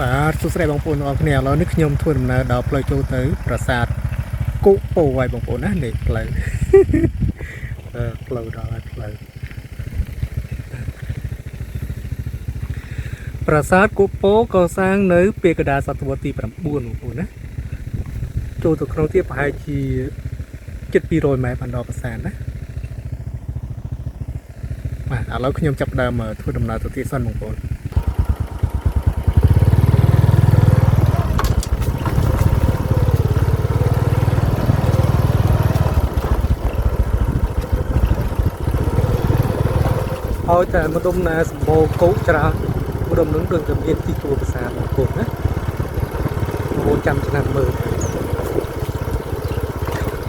បាទសួស្តីបងប្អូនអរគ្នាឥឡូវនេះខ្ញុំធ្វើដំណើរដល់ផ្លូវចូលទៅប្រាសាទគោកពោហើយបងប្អូនណានេះផ្លូវផ្លូវដល់ហើយផ្លូវប្រាសាទគោកពោកសាងនៅពេលកណ្ដាលសតវត្សទី9បងប្អូនណាចូលទៅក្នុងទៀតប្រហែលជាជិត200ម៉ែត្របានដល់ប្រាសាទណាបាទឥឡូវខ្ញុំចាប់ផ្ដើមធ្វើដំណើរទៅទៀតសិនបងប្អូនឲ្យតែម្ដុំណាសម្បូរគោកច្រើនម្ដុំនឹងដូចតែមានទីទួលប្រាសាទបងប្អូនណាបងប្អូនចាំឆ្នាំមើល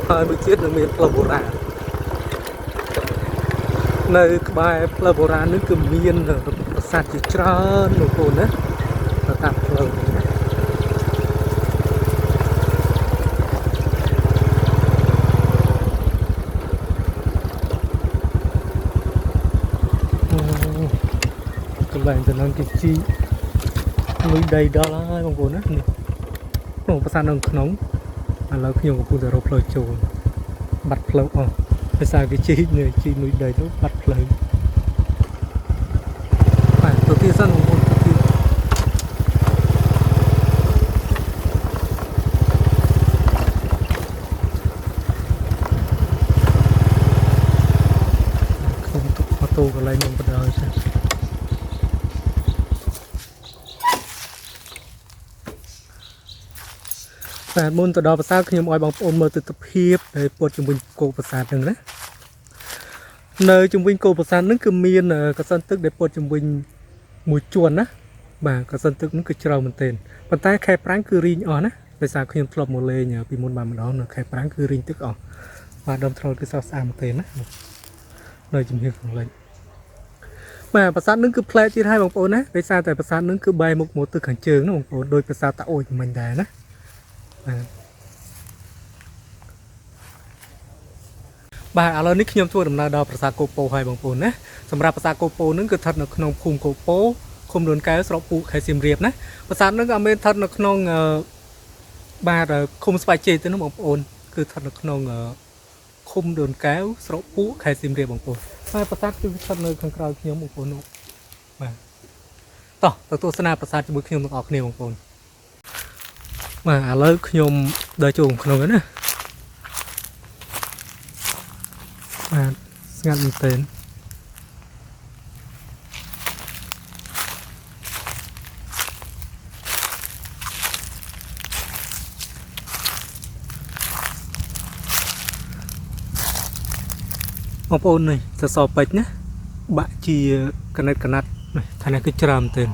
ហើយមួយទៀតនឹងមានផ្លូវបុរាណនៅក្បែរផ្លូវបុរាណនេះគឺមានប្រាសាទជាច្រើនបងប្អូនណាទៅតាមផ្លូវនេះណាកន្លែងទៅនឹងគេជីលុយដីដល់ហើយបងប្អូនណានេះក្នុងប្រាសាទនៅក្នុងឥឡូវខ្ញុំកំពុងតែរកផ្លូវចូលបាត់ផ្លូវអស់ភាសាគេជីនេះជីលុយដីទៅបាត់ផ្លូវបាទទៅទីសិនបងប្អូនទៅទីខ្ញុំទុកម៉ូតូកន្លែងខ្ញុំបដ ហើយតែមុនទៅដល់ប្រាសាទខ្ញុំឲ្យបងប្អូនមើលទិដ្ឋភាពដែលព័ទ្ធជំវិញគោកប្រាសាទហ្នឹងណានៅជំវិញគោកប្រាសាទហ្នឹងគឺមានកសិនទឹកដែលព័ទ្ធជំវិញមួយជួនណាបាទកសិនទឹកហ្នឹងគឺច្រើនមែនទែនប៉ុន្តែខែប្រាំងគឺរីងអស់ណាដោយសារខ្ញុំធ្លាប់មកលេងពីមុនបានម្ដងនៅខែប្រាំងគឺរីងទឹកអស់បាទដើមត្រុលគឺស្រស់ស្អាតមែនទែនណានៅជំនាញខាងលិចបាទប្រាសាទហ្នឹងគឺប្លែកទៀតហើយបងប្អូនណាដោយសារតែប្រាសាទហ្នឹងគឺបែរមុខមកទឹកខាងជើងណាបងប្អូនដោយប្រាសាទតាអូចមិញដែរណាបាទឥឡូវនេះខ្ញុំធ្វើដំណើរដល់ប្រាសាទគោកពោហើយបងប្អូនណាសម្រាប់ប្រាសាទគោកពោនឹងគឺស្ថិតនៅក្នុងភូមិគោកពោឃុំនួនកែវស្រុកពូខេត្តសៀមរាបណាប្រាសាទនឹងអត់មានស្ថិតនៅក្នុងបាទឃុំស្វាយជ័យទេណាបងប្អូនគឺស្ថិតនៅក្នុងឃុំនួនកែវស្រុកពូខេត្តសៀមរាបបងប្អូនហើយប្រាសាទគឺស្ថិតនៅខាងក្រោយខ្ញុំបងប្អូនបាទតោះទៅទស្សនាប្រាសាទជាមួយខ្ញុំទាំងអស់គ្នាបងប្អូនបាទឥឡូវខ្ញុំដើរចូលក្នុងហ្នឹងណាបាទស្ងាត់មែនទែនបងប្អូននេះសសរពេជ្រណាបាក់ជាកណិតកណាត់នេះថានេះគឺច្រើនមែនទែន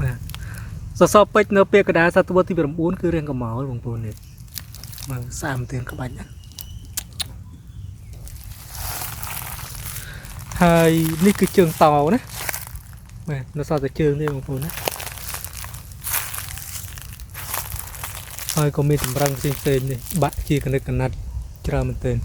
បាទសសរពេជ្រនៅពេលកណ្ដាលសតវត្សទី9គឺរាងកមោលបងប្អូននេះមើលស្អាតមែនទែនក្បាច់ណាហើយនេះគឺជើងតោណាបាទនៅសល់តែជើងទេបងប្អូនណាហើយក៏មានចម្រឹងផ្សេងៗនេះបាក់ជាកណិតកណាត់ច្រើនមែនទែន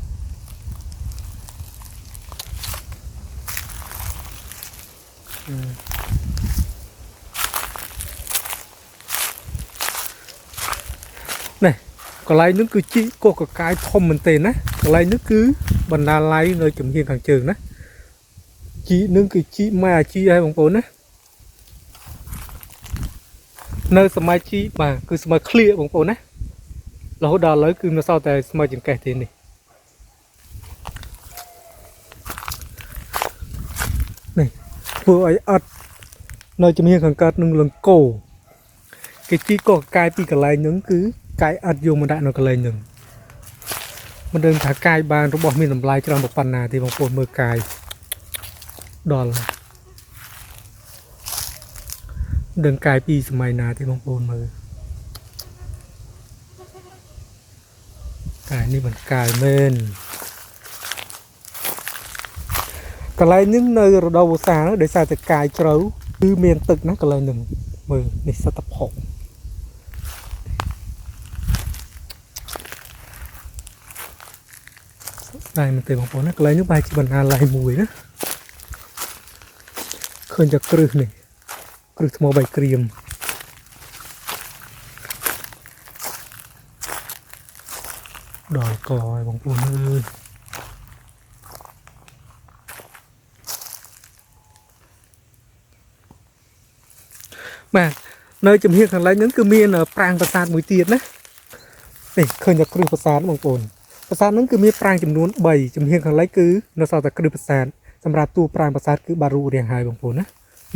នេះកន្លែងនេះគឺជីកោះកកាយធំមែនទែនណាកន្លែងនេះគឺបណ្ដាល័យនៅចំហៀងខាងជើងណាជីនឹងគឺជីម៉ែអាជីហើយបងប្អូនណានៅសម័យជីបាទគឺសម័យឃ្លៀកបងប្អូនណារហូតដល់ឥឡូវគឺនៅសល់តែសម័យចង្កេះទេនេះធ្វើឲ្យអត់នៅចំហៀងខាងកើតនឹងលង្គោគេជីកោះកកាយពីកន្លែងហ្នឹងគឺកាយអត់យកមកដាក់នៅកន្លែងហ្នឹងមិនដឹងថាកាយបានរបស់មានតម្លៃច្រើនប៉ុណ្ណាទេបងប្អូនមើលកាយដល់ដឹងកាយពីសម័យណាទេបងប្អូនមើលកាយនេះមិនកាយមែនកន្លែងហ្នឹងនៅរដូវវស្សាដោយសារតែកាយជ្រៅគឺមានទឹកណាកន្លែងហ្នឹងមើលនេះសត្វផុកតែមិនទេបងប្អូនណាកន្លែងនេះបែរជាបណ្ណាល័យមួយណាឃើញតែគ្រឹះនេះ គ្រឹះថ្ម3ក្រៀមដល់កឲ្យបងប្អូនអើយបាទនៅចំហៀងខាងឡែកហ្នឹងគឺមានប្រាង្គប្រាសាទមួយទៀតណានេះឃើញតែគ្រឹះប្រាសាទបងប្អូនប្រាសាទហ្នឹងគឺមានប្រាង្គចំនួន3ចំហៀងខាងឡែកគឺនៅសល់តែគ្រឹះប្រាសាទសម្រាប់តួប្រាង្គប្រាសាទគឺបានរូបរាងហើយបងប្អូនណា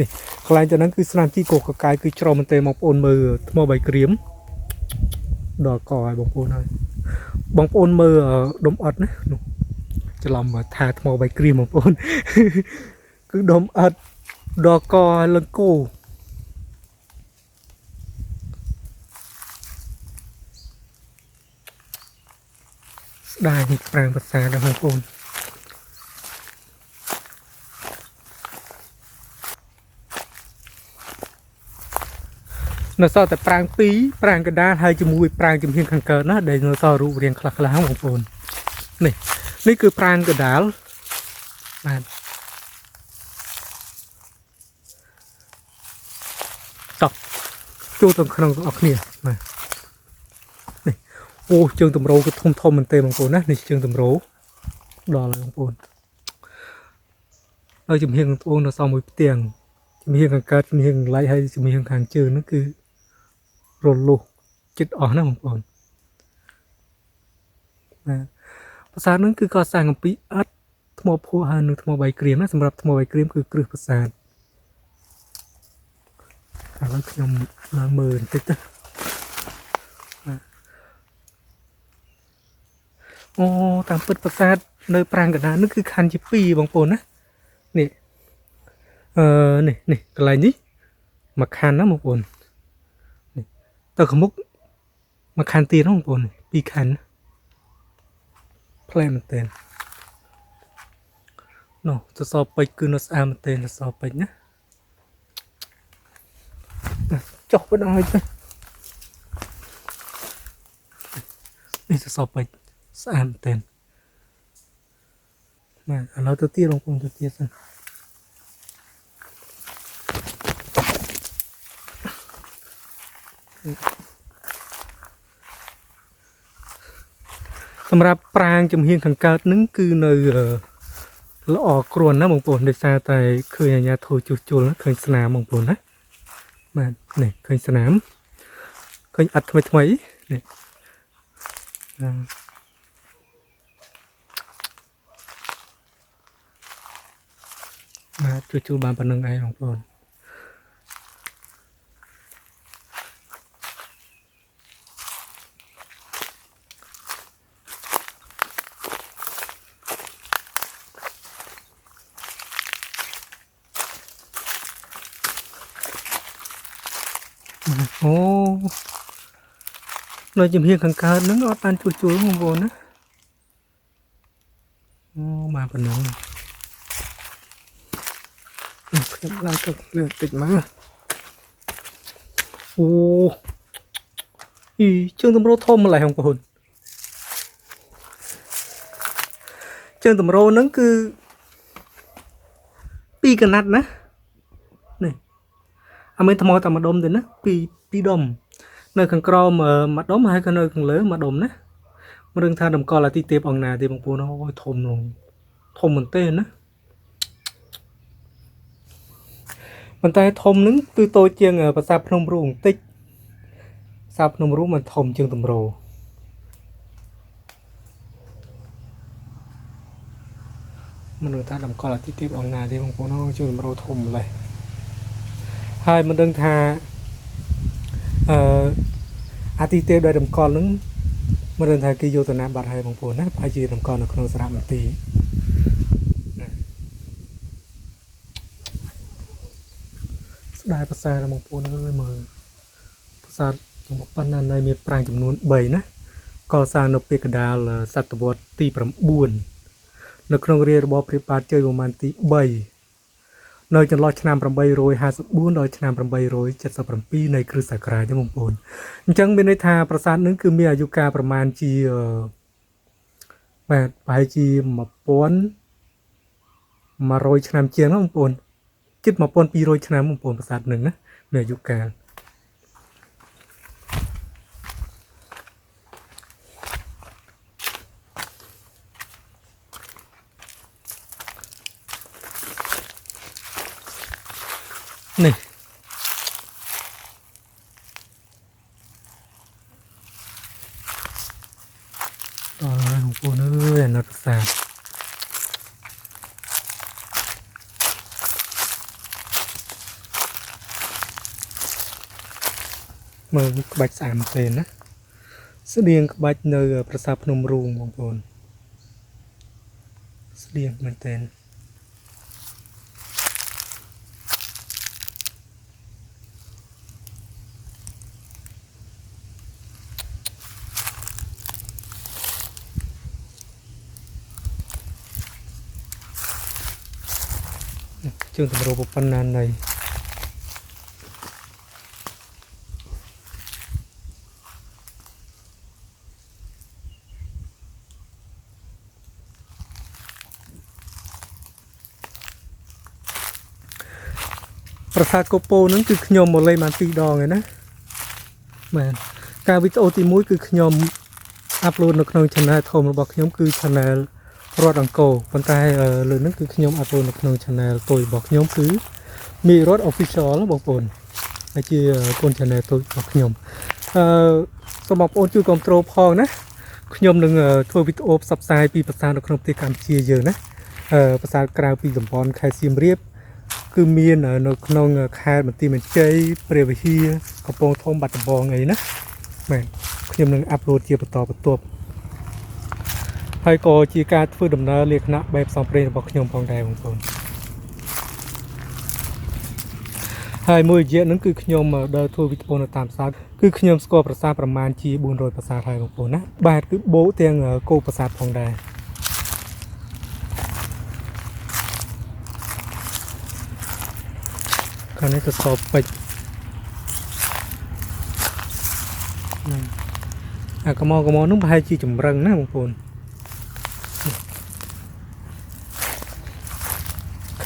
នេះកន្លែងទៅហ្នឹងគឺស្នាមជីកកកាយគឺច្រមមែនទេបងប្អូនមើលថ្ម3ក្រៀមដល់កឲ្យបងប្អូនហើយបងប្អូនមើលដុំអត់ណានោះច្រឡំថាថ្ម3ក្រៀមបងប្អូនគឺដុំអត់ដល់កឲ្យលឹងគោស្ដាយនេះប្រាង្គប្រាសាទដល់បងប្អូននៅសល់តែប្រាង្គ2ប្រាង្គកណ្ដាលហើយជាមួយប្រាង្គចំហៀងខាងកើតណាដែលនៅសល់រូបរាងខ្លះៗបងប្អូននេះគឺប្រាង្គកណ្ដាលបាទតោះចូលទៅក្នុងបងប្អូនគ្នាបាទនេះអូជើងតម្រូវគឺធំមែនទេបងប្អូនណានេះជើងតម្រូវដល់ហើយបងប្អូនហើយចំហៀងត្បូងនៅសល់មួយផ្ទាំងចំហៀងខាងកើតចំហៀងខាងឡៃហើយចំហៀងខាងជើងហ្នឹងគឺរលុះចិត្តអស់ណាបងប្អូនបាទប្រាសាទហ្នឹងគឺកសាងអំពីឥដ្ឋថ្មភក់ហើយនិងថ្ម3ក្រៀមណាសម្រាប់ថ្ម3ក្រៀមគឺគ្រឹះប្រាសាទឥឡូវខ្ញុំឡើងមើលបន្តិចទៅអូតាមពិតប្រាសាទនៅប្រាង្គកណ្ដាលនេះគឺខណ្ឌជា2បងប្អូនណានេះនេះកន្លែងនេះមួយខណ្ឌណាបងប្អូននេះទៅខាងមុខមួយខណ្ឌទៀតបងប្អូន2ខណ្ឌផ្លែមែនតើនោះសសរពេជ្រគឺនៅស្អាតមែនតើសសរពេជ្រណាចុះទៅដល់ហើយទៅនេះសសរពេជ្រស្អាតមែនតើបាទឥឡូវទៅទៀតបងប្អូនទៅទៀតសិនសម្រាប់ប្រាង្គចំហៀងខាងកើតហ្នឹងគឺនៅល្អគ្រាន់ណាបងប្អូនដោយសារតែឃើញអាញាធូរជួសជុលឃើញស្នាមបងប្អូនណាបាទនេះឃើញស្នាមឃើញអត់ថ្មីនេះបាទជួសជុលបានប៉ុណ្្នឹងឯងបងប្អូនអូនៅចំហៀងខាងកើតហ្នឹងអត់បានជួសជុលបងប្អូនណាអូបានប៉ុណ្ណឹងខ្ញុំឡើងទៅលើតិចមកអូជើងតម្រូវធំម្ល៉េះបងប្អូនជើងតម្រូវហ្នឹងគឺ2កណាត់ណានេះអត់មានថ្មតែម្ដុំទេណាពីរដុំនៅខាងក្រោមមួយដុំហើយក៏នៅខាងលើមួយដុំណាមិនដឹងថាតម្កល់អាទីទេពអង្គណាទេបងប្អូនអូយធំមែនទេណាប៉ុន្តែធំហ្នឹងគឺតូចជាងប្រាសាទភ្នំរូងបន្តិចប្រាសាទភ្នំរូងមិនធំជាងតម្រូវមិនដឹងថាតម្កល់អាទីទេពអង្គណាទេបងប្អូនអូជាងតម្រូវធំម្ល៉េះហើយមិនដឹងថាអាទីទេពដែលតម្កល់ហ្នឹងមិនដឹងថាគេយកទៅណាបាត់ហើយបងប្អូនណាប្រហែលជាតម្កល់នៅក្នុងសារមន្ទីរស្ដាយប្រាសាទបងប្អូនអើយមើលប្រាសាទរបស់ប៉ុណ្ណានៅមានប្រាង្គចំនួន3ណាកសាងនៅពេលកណ្ដាលសតវត្សទី9នៅក្នុងរាជរបបព្រះបាទជ័យវរ្ម័នទី3នៅចន្លោះឆ្នាំ854ដល់ឆ្នាំ877នៃគ្រិស្តសករាជទេបងប្អូនអញ្ចឹងមានន័យថាប្រាសាទនឹងគឺមានអាយុកាលប្រមាណជាបាទប្រហែលជា1100ឆ្នាំជាងណាបងប្អូន ចិត្ត1200ឆ្នាំបងប្អូនប្រាសាទនឹងណាមានអាយុកាលនេះបងប្អូនអើយអាណិតប្រាសាទមើលក្បាច់ស្អាតមែនទេណាស្តៀងក្បាច់នៅប្រាសាទភ្នំរូងបងប្អូនស្តៀងមែនទេជើងតម្រូវប៉ុណ្ណាណៃប្រាសាទកូពូហ្នឹងគឺខ្ញុំមកលេងបាន2 ដងហើយណាមែនការវីដេអូទី1គឺខ្ញុំអាប់ឡូតនៅក្នុង channel ធំរបស់ខ្ញុំគឺ channel រតអង្គរប៉ុន្តែលើហ្នឹងគឺខ្ញុំអាប់ឡូតនៅក្នុង channel តូចរបស់ខ្ញុំគឺមីរត official បងប្អូនហើយជាកូន channel តូចរបស់ខ្ញុំសូមបងប្អូនជួយគាំទ្រផងណាខ្ញុំនឹងធ្វើវីដេអូផ្សព្វផ្សាយពីប្រាសាទនៅក្នុងប្រទេសកម្ពុជាយើងណាប្រាសាទក្រៅពីតំបន់ខេត្តសៀមរាបគឺមាននៅក្នុងខេត្តបន្ទាយមានជ័យព្រះវិហារកំពង់ធំបាត់ដំបងអីណាមែនខ្ញុំនឹងអាប់ឡូតជាបន្តបន្ទាប់ហើយក៏ជាការធ្វើដំណើរលក្ខណៈបែបផ្សងព្រេងរបស់ខ្ញុំផងដែរបងប្អូនហើយមួយរយៈហ្នឹងគឺខ្ញុំដើរធ្វើវីដេអូនៅតាមផ្សារគឺខ្ញុំស្គាល់ប្រាសាទប្រមាណជា400ប្រាសាទហើយបងប្អូនណាបាទគឺបូកទាំងគោប្រាសាទផងដែរខាងនេះទៅសពពេជ្រអាកម៉ោនោះប្រហែលជាចម្រឹងណាបងប្អូន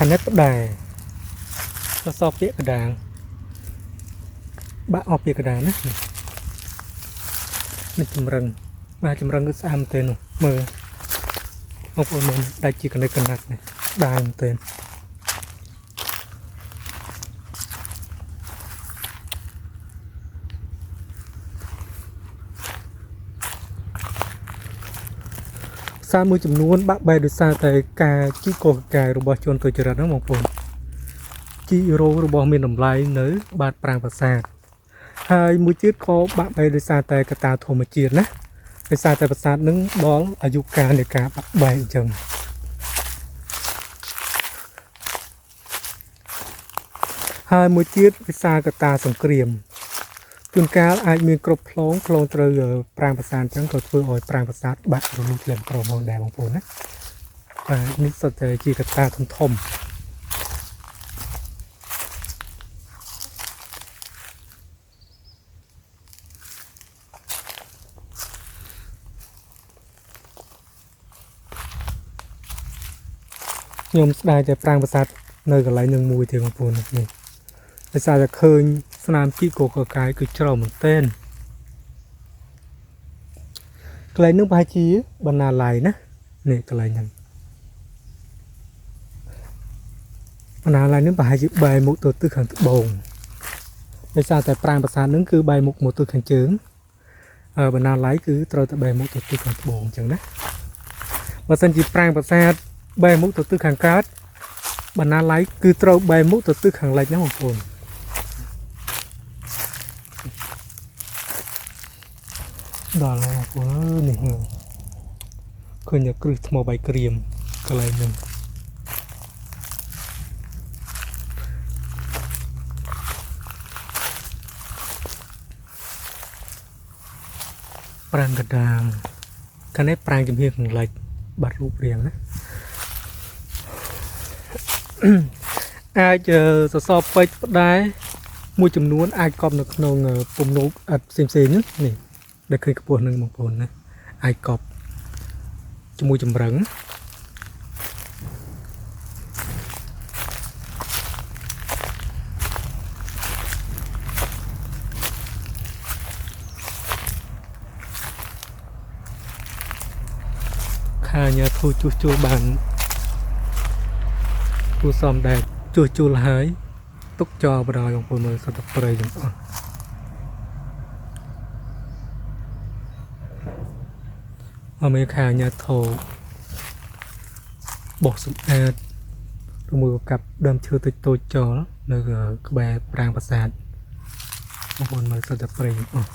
ខាងនេះផ្ដែទៅសពពាក្យកដាងបាក់អស់ពាក្យកដាងណានេះចម្រឹងបាទចម្រឹងគឺស្អាតមែនទេនោះមើលបងប្អូនមើលដាច់ជាកណិតកណាត់នេះដាងមែនទេសាលមួយចំនួនបាក់បែកដោយសារតែការជីកកកាយរបស់ជនទុច្ចរិតហ្នឹងបងប្អូនជីរោរបស់មានតម្លៃនៅបាតប្រាង្គប្រាសាទហើយមួយទៀតក៏បាក់បែកដោយសារតែកត្តាធម្មជាតិណាដោយសារតែប្រាសាទហ្នឹងដល់អាយុកាលនៃការបាក់បែកអញ្ចឹងហើយមួយទៀតវិសាកត្តាសង្គ្រាមជួនកាលអាចមានគ្រប់ផ្លងត្រូវប្រាង្គប្រាសាទអញ្ចឹងក៏ធ្វើឲ្យប្រាង្គប្រាសាទបាក់រលូតលំក្រផងដែរបងប្អូនណាបាទនេះសុទ្ធតែជាកត្តាធំខ្ញុំស្ដាយតែប្រាង្គប្រាសាទនៅកន្លែងនឹងមួយទេបងប្អូននេះដោយសារតែឃើញស្នាមជីកកកាយគឺច្រើនមែនទែនកន្លែងនឹងប្រហែលជាបណ្ណាល័យណានេះកន្លែងហ្នឹងបណ្ណាល័យនឹងប្រហែលជាបែរមុខទៅទិសខាងត្បូងដោយសារតែប្រាង្គប្រាសាទនឹងគឺបែរមុខមកទិសខាងជើងបណ្ណាល័យគឺត្រូវតែបែរមុខទៅទិសខាងត្បូងអញ្ចឹងណាបើសិនជាប្រាង្គប្រាសាទបែរមុខទៅទិសខាងកើតបណ្ណាល័យគឺត្រូវបែរមុខទៅទិសខាងលិចណាបងប្អូនដល់ហើយបងប្អូននេះឃើញតែគ្រឹះថ្មបាយក្រៀមកន្លែងហ្នឹងប្រាង្គកដាងខាងនេះប្រាង្គជំហានខាងលិចបាត់រូបរាងណាអាចសសរពេជ្រផ្ដែមួយចំនួនអាចកប់នៅក្នុងពំនូកឥដ្ឋផ្សេងៗនេះដែលឃើញខ្ពស់នឹងបងប្អូនណាអាចកប់ជាមួយចម្រឹង ខាញ៉ាធូជួសបានគូសំដែរជួសហើយទុកចោលបណ្ដោយបងប្អូនមើលសត្វព្រៃទាំងអស់អមេខាញ៉ាធូបោះសម្អាតឬមួយក៏កាប់ដើមឈើតូចចោលនៅក្បែរប្រាង្គប្រាសាទបងប្អូនមើលសត្វព្រៃទាំងអស់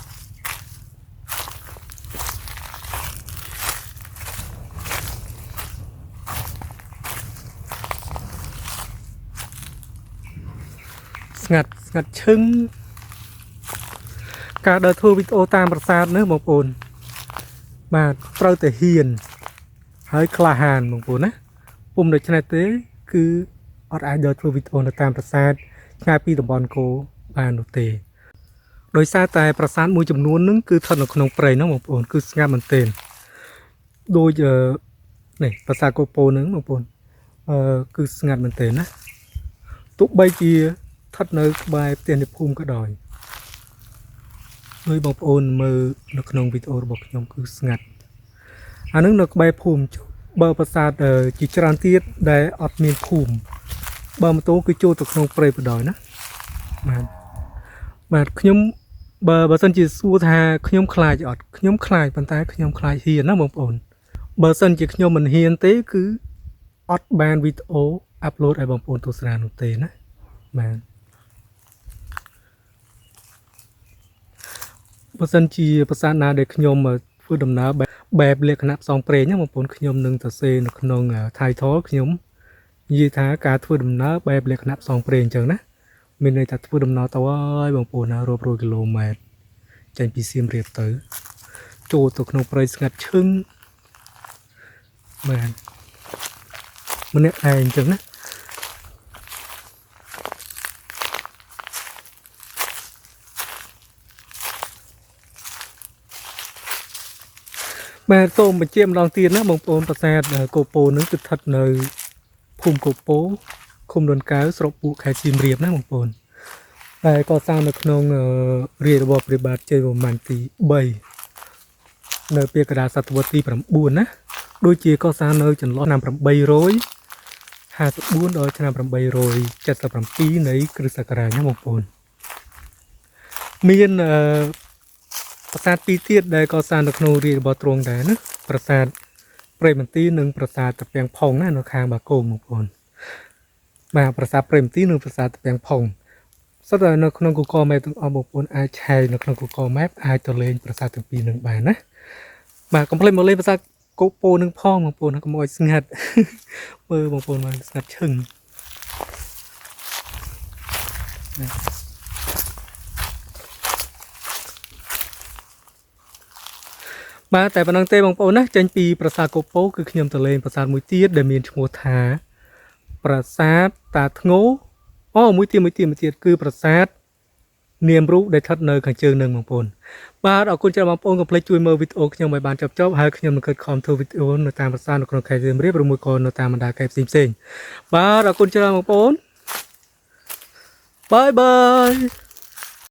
ស្ងាត់ឈឹងការដើរធ្វើវីដេអូតាមប្រាសាទនេះបងប្អូនបាទត្រូវតែហ៊ានហើយក្លាហានបងប្អូនណាពុំដូច្នេះទេគឺអត់អាចដើរធ្វើវីដេអូនៅតាមប្រាសាទឆ្ងាយពីតំបន់គោបាននោះទេដោយសារតែប្រាសាទមួយចំនួនហ្នឹងគឺស្ថិតនៅក្នុងព្រៃហ្នឹងបងប្អូនគឺស្ងាត់មែនទែនដូចនេះប្រាសាទគោពោហ្នឹងបងប្អូនគឺស្ងាត់មែនទែនណាទោះបីជាស្ថិតនៅក្បែរផ្ទះនិភូមិក៏ដោយដោយបងប្អូនមើលនៅក្នុងវីដេអូរបស់ខ្ញុំគឺស្ងាត់អានឹងនៅក្បែរភូមិបើប្រាសាទជាច្រើនទៀតដែលអត់មានភូមិបើម៉ូតូគឺចូលទៅក្នុងព្រៃបដ ாய் ណាបាទខ្ញុំបើសិនជាសួរថាខ្ញុំខ្លាចអត់ខ្ញុំខ្លាចប៉ុន្តែខ្ញុំខ្លាចហ៊ានណាបងប្អូនបើសិនជាខ្ញុំមិនហ៊ានទេគឺអត់បានវីដេអូអាប់ឡូតឲ្យបងប្អូនទស្សនានោះទេណាបាទបើសិនជាប្រាសាទណាដែលខ្ញុំធ្វើដំណើរបែបលក្ខណៈផ្សងព្រេងណាបងប្អូនខ្ញុំនឹងសរសេរនៅក្នុង title ខ្ញុំនិយាយថាការធ្វើដំណើរបែបលក្ខណៈផ្សងព្រេងអញ្ចឹងណាមានន័យថាធ្វើដំណើរទៅហើយបងប្អូនណារាប់រយគីឡូម៉ែត្រចេញពីសៀមរាបទៅចូលទៅក្នុងព្រៃស្ងាត់ឈឹងបាទម្នាក់ឯងអញ្ចឹងណាបាទសូមបញ្ជាក់ម្ដងទៀតណាបងប្អូនប្រាសាទគោពោនឹងគឺស្ថិតនៅភូមិគោពោឃុំដុនកៅស្រុកពួកខេត្តសៀមរាបណាបងប្អូនតែកសាងនៅក្នុងរាជរបបព្រះបាទជ័យវរ្ម័នទី3នៅពេលកណ្ដាលសតវត្សទី9ណាដូចជាកសាងនៅចន្លោះឆ្នាំ854ដល់ឆ្នាំ877នៃគ្រិស្តសករាជណាបងប្អូនមានប្រាសាទពីរទៀតដែលកសាងនៅក្នុងរាជរបបទ្រង់ដែរណាប្រាសាទព្រៃមន្ទីរនិងប្រាសាទតាពាំងផុងណានៅខាងបាគងបងប្អូនបាទប្រាសាទព្រៃមន្ទីរនិងប្រាសាទតាពាំងផុងសុទ្ធតែនៅក្នុង Google Map ទាំងអស់បងប្អូនអាចឆែកនៅក្នុង Google Map អាចទៅលេងប្រាសាទទាំងពីរនឹងបានណាបាទកុំភ្លេចមកលេងប្រាសាទគោពោនឹងផងបងប្អូនកុំឲ្យស្ងាត់មើលបងប្អូនមកស្ងាត់ឈឹងបាទតែប៉ុណ្្នឹងទេបងប្អូនណាចេញពីប្រាសាទគោពោគឺខ្ញុំទៅលេងប្រាសាទមួយទៀតដែលមានឈ្មោះថាប្រាសាទតាធ្ងោមួយទៀតគឺប្រាសាទនាមរូបដែលស្ថិតនៅខាងជើងនឹងបងប្អូនបាទអរគុណច្រើនបងប្អូនកុំភ្លេចជួយមើលវីដេអូខ្ញុំឲ្យបានចប់ហើយខ្ញុំនឹងខិតខំធ្វើវីដេអូនៅតាមប្រាសាទនៅក្នុងខេត្តសៀមរាបឬមួយក៏នៅតាមបណ្ដាខេត្តផ្សេងៗបាទអរគុណច្រើនបងប្អូនបាយ